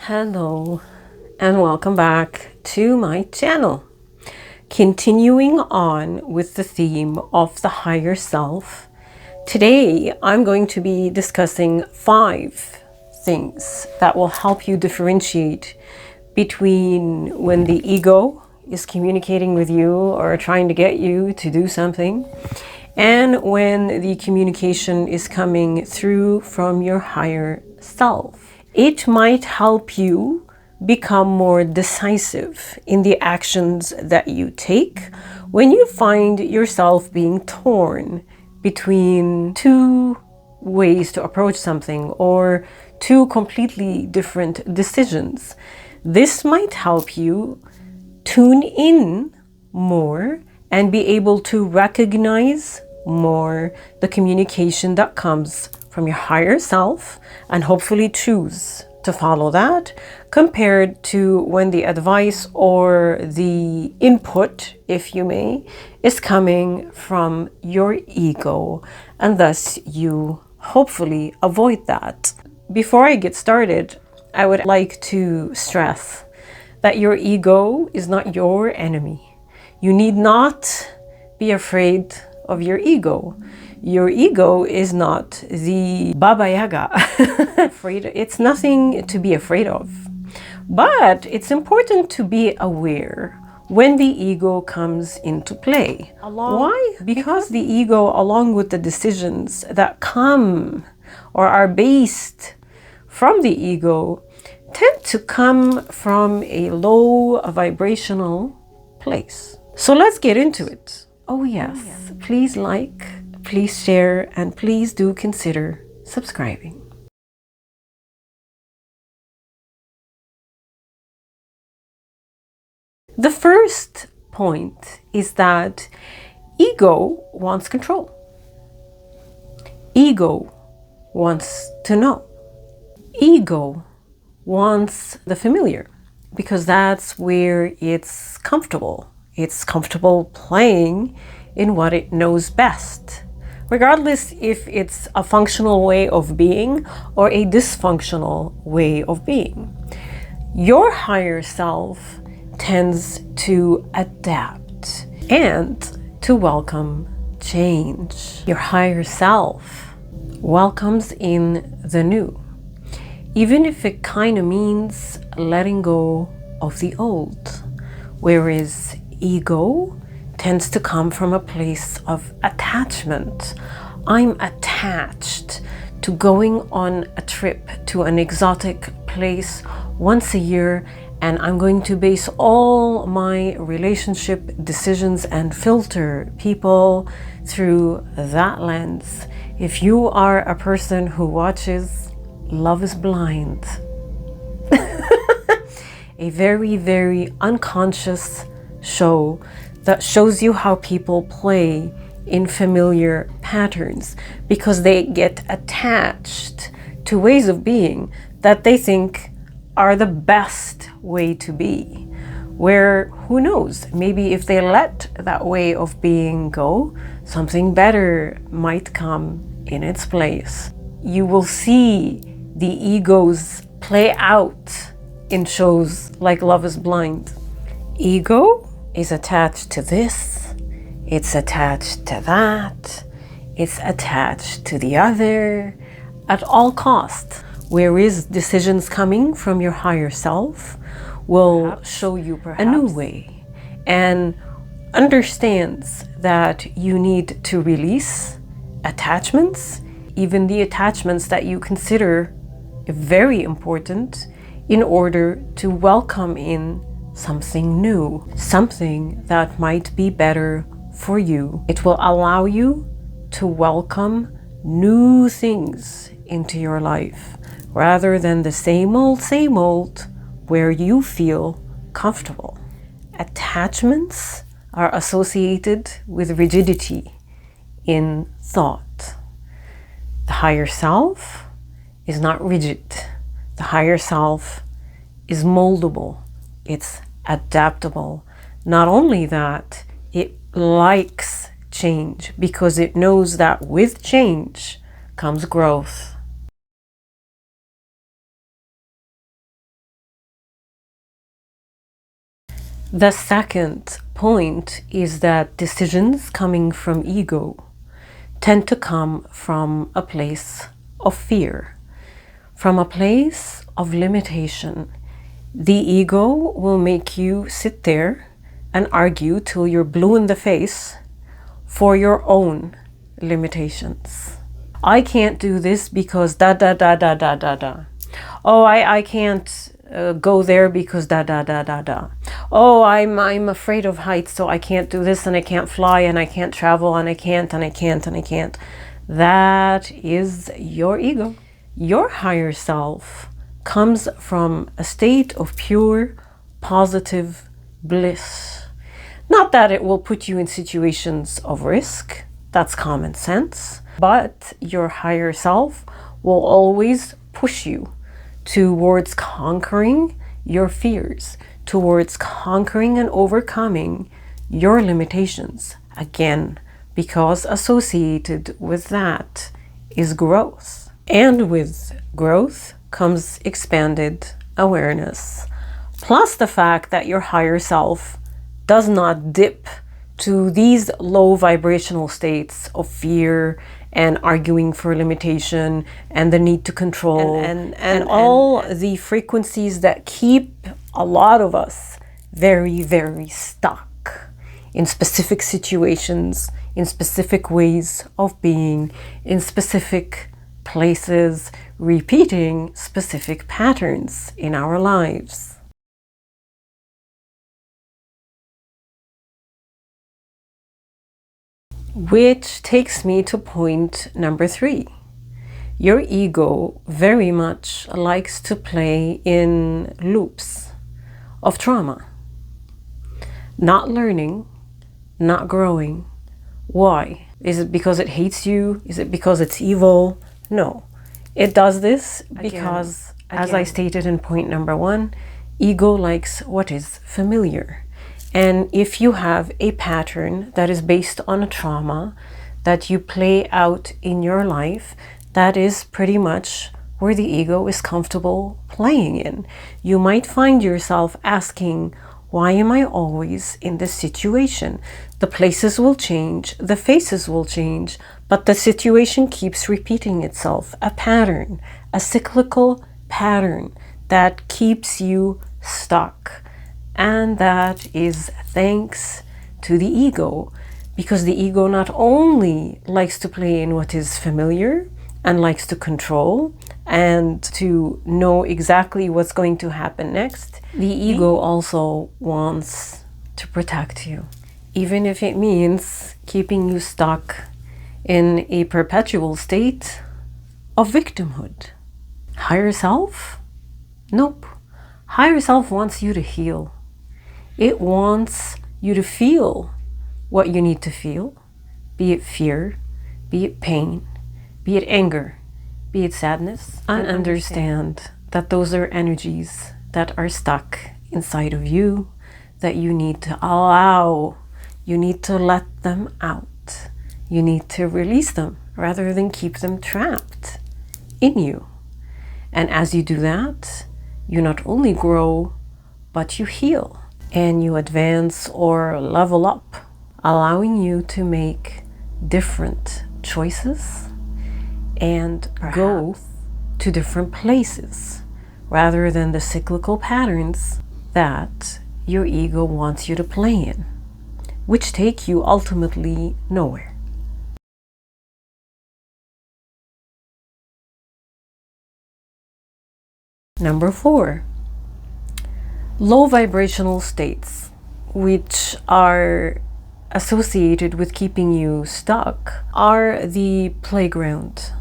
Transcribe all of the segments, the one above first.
Hello and welcome back to my channel. Continuing on with the theme of the higher self, today I'm going to be discussing 5 things that will help you differentiate between when the ego is communicating with you or trying to get you to do something, and when the communication is coming through from your higher self. It might help you become more decisive in the actions that you take when you find yourself being torn between 2 ways to approach something or 2 completely different decisions. This might help you tune in more and be able to recognize more the communication that comes from your higher self and hopefully choose to follow that, compared to when the advice or the input, if you may, is coming from your ego, and thus you hopefully avoid that. Before I get started, I would like to stress that your ego is not your enemy. You need not be afraid of your ego. Your ego is not the Baba Yaga. It's nothing to be afraid of. But it's important to be aware when the ego comes into play. Why? Because the ego, along with the decisions that come or are based from the ego, tend to come from a low vibrational place. So let's get into it. Oh yes, please like, please share, and please do consider subscribing. The first point is that ego wants control. Ego wants to know. Ego wants the familiar because that's where it's comfortable. It's comfortable playing in what it knows best, regardless if it's a functional way of being or a dysfunctional way of being. Your higher self tends to adapt and to welcome change. Your higher self welcomes in the new, even if it kind of means letting go of the old, whereas ego tends to come from a place of attachment. I'm attached to going on a trip to an exotic place once a year, and I'm going to base all my relationship decisions and filter people through that lens. If you are a person who watches Love is Blind, a very, very unconscious show that shows you how people play in familiar patterns because they get attached to ways of being that they think are the best way to be, where, who knows, maybe if they let that way of being go, something better might come in its place. You will see the egos play out in shows like Love is Blind. Ego is attached to this, it's attached to that, it's attached to the other at all costs. Whereas decisions coming from your higher self will show you perhaps a new way and understands that you need to release attachments, even the attachments that you consider very important, in order to welcome in something new, something that might be better for you. It will allow you to welcome new things into your life rather than the same old where you feel comfortable. Attachments are associated with rigidity in thought. The higher self is not rigid. The higher self is moldable. It's adaptable. Not only that, it likes change because it knows that with change comes growth. The second point is that decisions coming from ego tend to come from a place of fear, from a place of limitation. The ego will make you sit there and argue till you're blue in the face for your own limitations. I can't do this because da da da da da da da. Oh, I can't go there because da da da da da. Oh, I'm afraid of heights, so I can't do this, and I can't fly, and I can't travel, and I can't, and I can't, and I can't. That is your ego. Your higher self comes from a state of pure, positive bliss. Not that it will put you in situations of risk, that's common sense, but your higher self will always push you towards conquering your fears, towards conquering and overcoming your limitations. Again, because associated with that is growth. And with growth comes expanded awareness. Plus the fact that your higher self does not dip to these low vibrational states of fear and arguing for limitation and the need to control and all the frequencies that keep a lot of us very, very stuck in specific situations, in specific ways of being, in specific places, repeating specific patterns in our lives. Which takes me to point number 3. Your ego very much likes to play in loops of trauma. Not learning, not growing. Why? Is it because it hates you? Is it because it's evil? No. It does this because, as I stated in point number 1, ego likes what is familiar. And if you have a pattern that is based on a trauma that you play out in your life, that is pretty much where the ego is comfortable playing in. You might find yourself asking, why am I always in this situation? The places will change, the faces will change, but the situation keeps repeating itself. A pattern, a cyclical pattern that keeps you stuck. And that is thanks to the ego, because the ego not only likes to play in what is familiar and likes to control and to know exactly what's going to happen next, the ego also wants to protect you, even if it means keeping you stuck in a perpetual state of victimhood. Higher self? Nope. Higher self wants you to heal. It wants you to feel what you need to feel, be it fear, be it pain, be it anger, be it sadness, and understand that those are energies that are stuck inside of you that you need to allow. You need to let them out. You need to release them rather than keep them trapped in you. And as you do that, you not only grow, but you heal. And you advance or level up, allowing you to make different choices and go to different places rather than the cyclical patterns that your ego wants you to play in, which take you ultimately nowhere. Number 4. Low vibrational states, which are associated with keeping you stuck, are the playground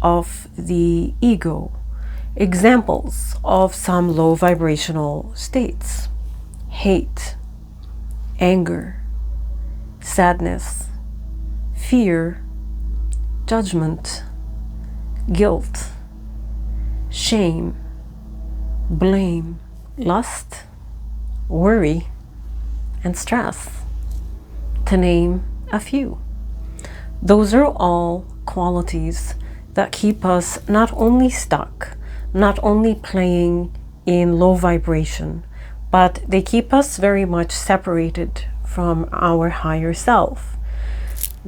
of the ego. Examples of some low vibrational states: hate, anger, sadness, fear, judgment, guilt, shame, blame, lust, worry, and stress, to name a few. Those are all qualities that keep us not only stuck, not only playing in low vibration, but they keep us very much separated from our higher self.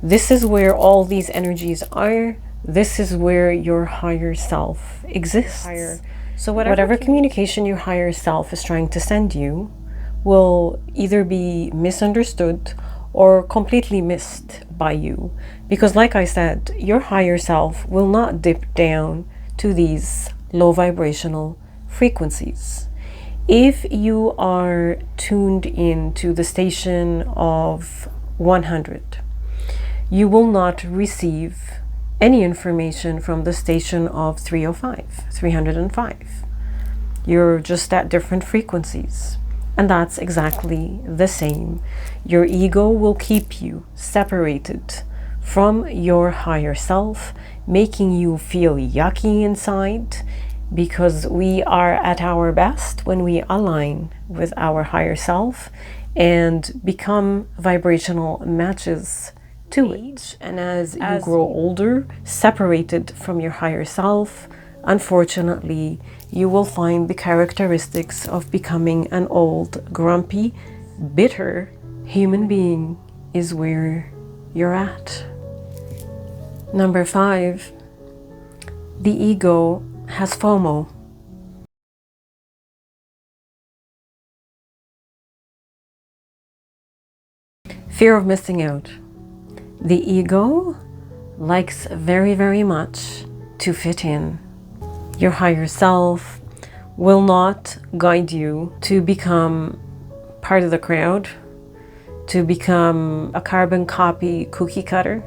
This is where all these energies are. This is where your higher self exists. So whatever communication your higher self is trying to send you will either be misunderstood or completely missed by you. Because like I said, your higher self will not dip down to these low vibrational frequencies. If you are tuned in to the station of 100, you will not receive any information from the station of 305. You're just at different frequencies. And that's exactly the same. Your ego will keep you separated from your higher self, making you feel yucky inside, because we are at our best when we align with our higher self and become vibrational matches to it. And as you grow older, separated from your higher self, unfortunately, you will find the characteristics of becoming an old, grumpy, bitter human being is where you're at. Number 5, the ego has FOMO. Fear of missing out. The ego likes very, very much to fit in. Your higher self will not guide you to become part of the crowd, to become a carbon copy cookie cutter,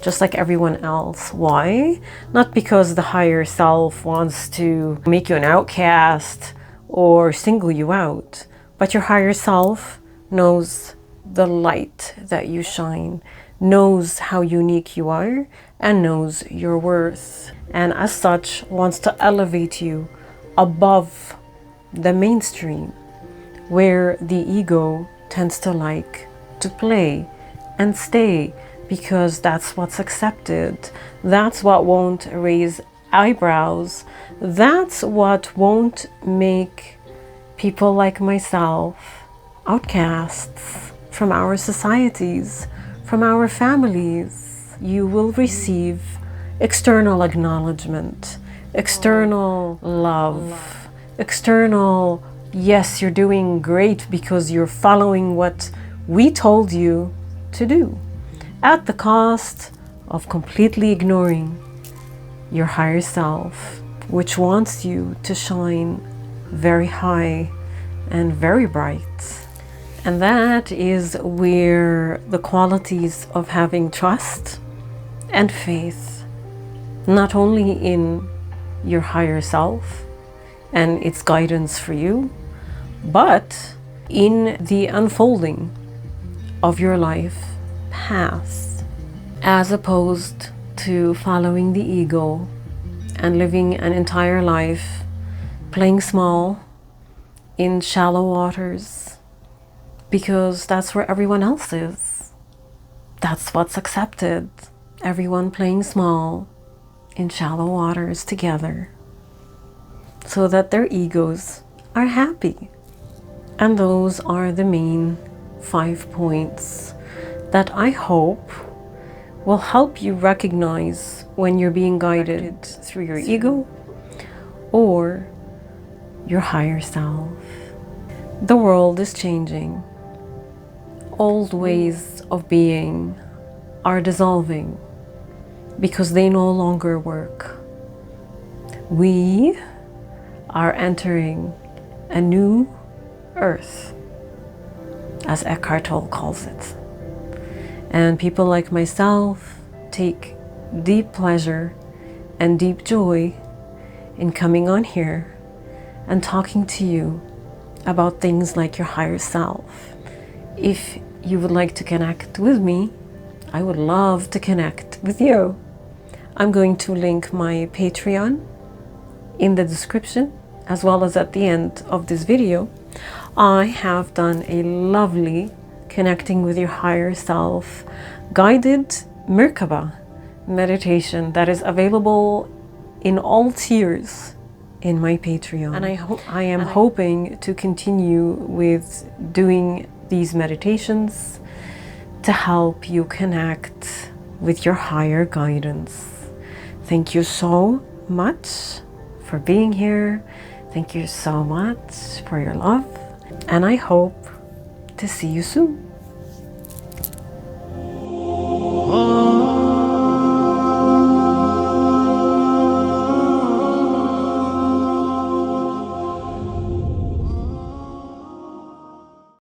just like everyone else. Why? Not because the higher self wants to make you an outcast or single you out, but your higher self knows the light that you shine, knows how unique you are, and knows your worth, and as such wants to elevate you above the mainstream, where the ego tends to like to play and stay, because that's what's accepted, that's what won't raise eyebrows, that's what won't make people like myself outcasts from our societies, from our families. You will receive external acknowledgement, external love, external, yes, you're doing great because you're following what we told you to do, at the cost of completely ignoring your higher self, which wants you to shine very high and very bright. And that is where the qualities of having trust and faith, not only in your higher self and its guidance for you, but in the unfolding of your life path, as opposed to following the ego and living an entire life playing small in shallow waters, because that's where everyone else is. That's what's accepted. Everyone playing small in shallow waters together, so that their egos are happy. And those are the main 5 points that I hope will help you recognize when you're being guided through your ego or your higher self. The world is changing. Old ways of being are dissolving because they no longer work. We are entering a new earth, as Eckhart Tolle calls it. And people like myself take deep pleasure and deep joy in coming on here and talking to you about things like your higher self. If you would like to connect with me, I would love to connect with you. I'm going to link my Patreon in the description, as well as at the end of this video. I have done a lovely connecting with your higher self guided Merkaba meditation that is available in all tiers in my Patreon. And I am hoping to continue with doing these meditations to help you connect with your higher guidance. Thank you so much for being here. Thank you so much for your love. And I hope to see you soon.